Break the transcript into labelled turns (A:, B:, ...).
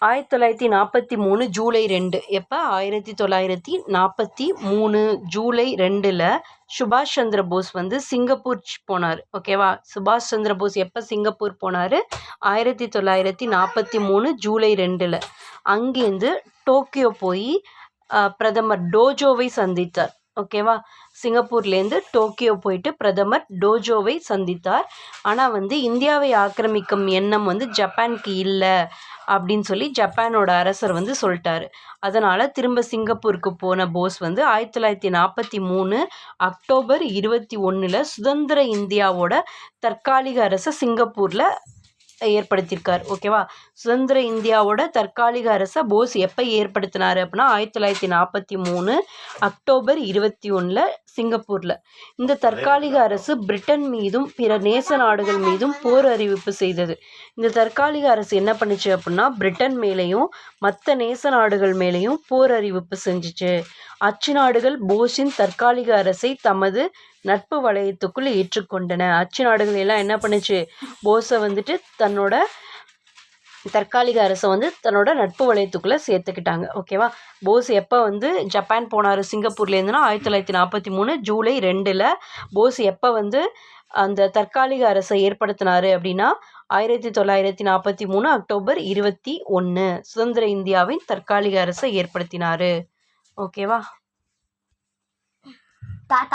A: 1943 ஜூலை 2 எப்போ 1943 ஜூலை 2ல் சுபாஷ் சந்திர போஸ் வந்து சிங்கப்பூர் போனார். ஓகேவா? சுபாஷ் சந்திர போஸ் எப்போ சிங்கப்பூர் போனார்? 1943 ஜூலை 2ல். அங்கேருந்து டோக்கியோ போய் பிரதமர் டோஜோவை சந்தித்தார். ஓகேவா? சிங்கப்பூர்லேருந்து டோக்கியோ போயிட்டு பிரதமர் டோஜோவை சந்தித்தார். ஆனால் வந்து இந்தியாவை ஆக்கிரமிக்கும் எண்ணம் வந்து ஜப்பானுக்கு இல்லை அப்படின்னு சொல்லி ஜப்பானோட அரசர் வந்து சொல்லிட்டாரு. அதனால் திரும்ப சிங்கப்பூருக்கு போன போஸ் வந்து 1943 அக்டோபர் 21 சுதந்திர இந்தியாவோட தற்காலிக அரசை சிங்கப்பூரில் ஏற்படுத்தியிருக்கார். ஓகேவா? சுதந்திர இந்தியாவோட தற்காலிக அரசை போஸ் எப்போ ஏற்படுத்தினார் அப்படின்னா 1943 அக்டோபர் 21 சிங்கப்பூரில். இந்த தற்காலிக அரசு பிரிட்டன் மீதும் பிற நேச நாடுகள் மீதும் போர் அறிவிப்பு செய்தது. இந்த தற்காலிக அரசு என்ன பண்ணுச்சு அப்படின்னா பிரிட்டன் மேலேயும் மற்ற நேச நாடுகள் மேலேயும் போர் அறிவிப்பு செஞ்சுச்சு. அச்சு நாடுகள் போஸின் தற்காலிக அரசை தமது நட்பு வளையத்துக்குள் ஏற்றுக்கொண்டன. அச்சு நாடுகள் எல்லாம் என்ன பண்ணுச்சு? போஸை வந்துட்டு தன்னோட தற்காலிக அரசை வந்து தன்னோட நட்பு வளையத்துக்குள்ளே சேர்த்துக்கிட்டாங்க. ஓகேவா? போஸ் எப்போ வந்து ஜப்பான் போனார் சிங்கப்பூர்லேருந்துனா 1943 ஜூலை 2ல். போஸ் எப்போ வந்து அந்த தற்காலிக அரசை ஏற்படுத்தினார் அப்படின்னா 1943 அக்டோபர் 21 சுதந்திர இந்தியாவின் தற்காலிக அரசை ஏற்படுத்தினார். ஓகேவா?